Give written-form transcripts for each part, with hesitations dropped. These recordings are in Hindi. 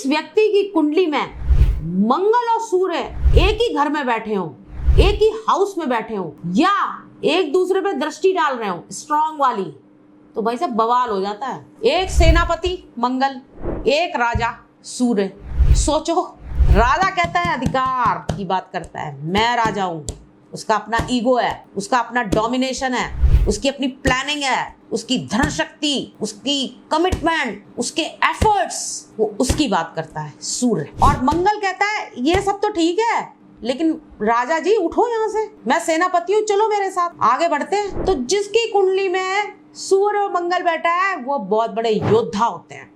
जिस व्यक्ति की कुंडली में मंगल और सूर्य एक ही घर में बैठे हों, एक ही हाउस में बैठे हों या एक दूसरे पे दृष्टि डाल रहे हों स्ट्रॉन्ग वाली, तो भाई साहब बवाल हो जाता है। एक सेनापति मंगल, एक राजा सूर्य। सोचो, राजा कहता है अधिकार की बात करता है, मैं राजा हूं, उसका अपना ईगो है, उसका अपना डोमिनेशन है, उसकी अपनी प्लानिंग है, उसकी धन शक्ति, उसकी कमिटमेंट, उसके एफर्ट्स, वो उसकी बात करता है सूर्य। और मंगल कहता है ये सब तो ठीक है, लेकिन राजा जी उठो यहाँ से, मैं सेनापति हूँ, चलो मेरे साथ आगे बढ़ते हैं। तो जिसकी कुंडली में सूर्य और मंगल बैठा है वो बहुत बड़े योद्धा होते हैं।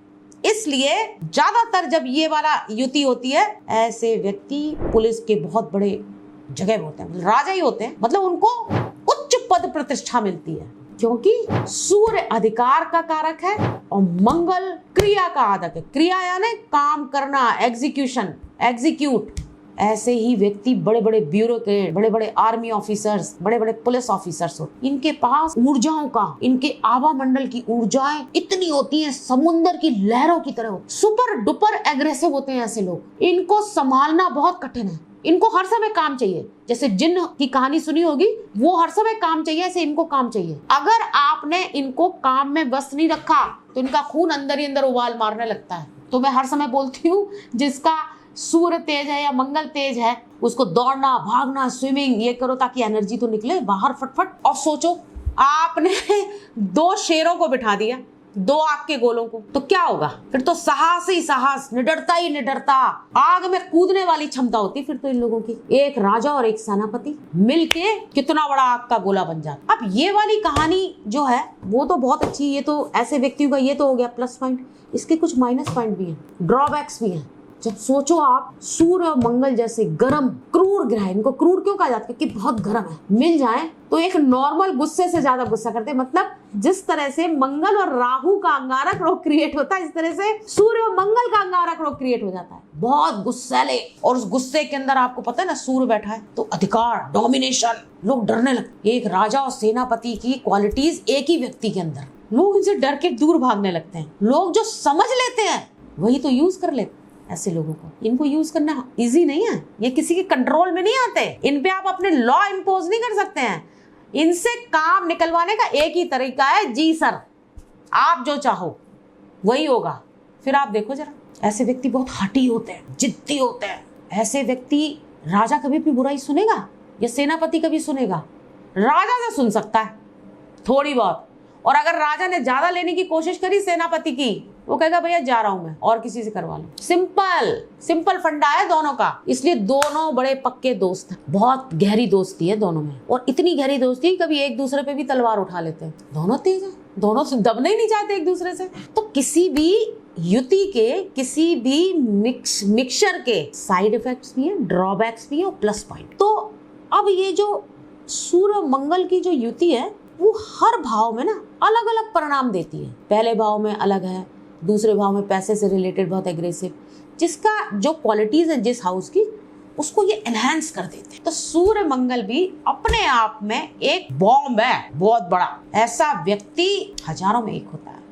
इसलिए ज्यादातर जब ये वाला युति होती है, ऐसे व्यक्ति पुलिस के बहुत बड़े जगह होते हैं, राजा ही होते हैं, मतलब उनको उच्च पद प्रतिष्ठा मिलती है, क्योंकि सूर्य अधिकार का कारक है और मंगल क्रिया का आदक है। क्रिया यानी काम करना, एग्जीक्यूशन, एग्जीक्यूट। ऐसे ही व्यक्ति बड़े बड़े ब्यूरोक्रेट, बड़े बड़े आर्मी ऑफिसर्स, बड़े बड़े पुलिस ऑफिसर्स होते, इनके पास ऊर्जाओं का, इनके आभा मंडल की ऊर्जाएं इतनी होती हैं, समुद्र की लहरों की तरह, सुपर डुपर एग्रेसिव होते हैं ऐसे लोग। इनको संभालना बहुत कठिन है, इनको हर समय काम चाहिए। जैसे जिन्न की कहानी सुनी होगी, वो हर समय काम चाहिए, ऐसे इनको काम चाहिए। अगर आपने इनको काम में बस नहीं रखा तो इनका खून अंदर ही अंदर उबाल मारने लगता है। तो मैं हर समय बोलती हूँ, जिसका सूर्य तेज है या मंगल तेज है, उसको दौड़ना, भागना, स्विमिंग ये करो ताकि एनर्जी तो निकले बाहर फटफट। और सोचो, आपने 2 शेरों को बिठा दिया, 2 आग के गोलों को, तो क्या होगा फिर? तो साहस ही साहस, निडरता ही निडरता, आग में कूदने वाली क्षमता होती फिर तो इन लोगों की। एक राजा और एक सेनापति मिलके कितना बड़ा आग का गोला बन जाता। अब ये वाली कहानी जो है वो तो बहुत अच्छी, ये तो ऐसे व्यक्तियों का ये तो हो गया प्लस पॉइंट। इसके कुछ माइनस पॉइंट भी हैं, ड्रॉबैक्स भी हैं। जब सोचो आप, सूर्य और मंगल जैसे गरम क्रूर ग्रह, इनको क्रूर क्यों कहा जाता है? क्योंकि बहुत गरम है, मिल जाए तो एक नॉर्मल गुस्से से ज्यादा गुस्सा करते हैं। मतलब जिस तरह से मंगल और राहु का अंगारक रोग क्रिएट होता है, इस तरह से सूर्य और मंगल का अंगारक रोग क्रिएट हो जाता है। बहुत गुस्सैले, और उस गुस्से के अंदर आपको पता है ना, सूर्य बैठा है तो अधिकार, डोमिनेशन, लोग डरने लगते। एक राजा और सेनापति की क्वालिटीज एक ही व्यक्ति के अंदर, लोग इनसे डर के दूर भागने लगते हैं। लोग जो समझ लेते हैं वही तो यूज कर लेते हैं। ऐसे लोगों को, इनको यूज करना इजी नहीं है, ये किसी के कंट्रोल में नहीं आते, इन पे आप अपने लॉ इंपोज नहीं कर सकते हैं। इनसे काम निकलवाने का एक ही तरीका है, जी सर, आप जो चाहो वही होगा। फिर आप देखो जरा, ऐसे व्यक्ति बहुत हठी होते हैं, जिद्दी होते हैं। ऐसे व्यक्ति, राजा कभी भी बुराई सुनेगा या सेनापति कभी सुनेगा? राजा से सुन सकता है थोड़ी बहुत, और अगर राजा ने ज्यादा लेने की कोशिश करी सेनापति की, वो कहेगा भैया जा रहा हूं मैं, और किसी से करवा लो। सिंपल फंडा है दोनों का। इसलिए दोनों बड़े पक्के दोस्त हैं, बहुत गहरी दोस्ती है दोनों में, और इतनी गहरी दोस्ती कभी एक दूसरे पे भी तलवार उठा लेते हैं। दोनों तेज है, दोनों से दबना ही नहीं चाहते एक दूसरे से। तो किसी भी युति के, किसी भी मिक्सचर के साइड इफेक्ट्स भी हैं, ड्रॉबैक्स भी हैं और प्लस पॉइंट। तो अब ये जो सूर्य मंगल की जो युति है वो हर भाव में ना अलग अलग परिणाम देती है। पहले भाव में अलग है, दूसरे भाव में पैसे से रिलेटेड बहुत एग्रेसिव, जिसका जो क्वालिटीज है जिस हाउस की, उसको ये एनहांस कर देते हैं। तो सूर्य मंगल भी अपने आप में एक बॉम्ब है बहुत बड़ा। ऐसा व्यक्ति हजारों में एक होता है।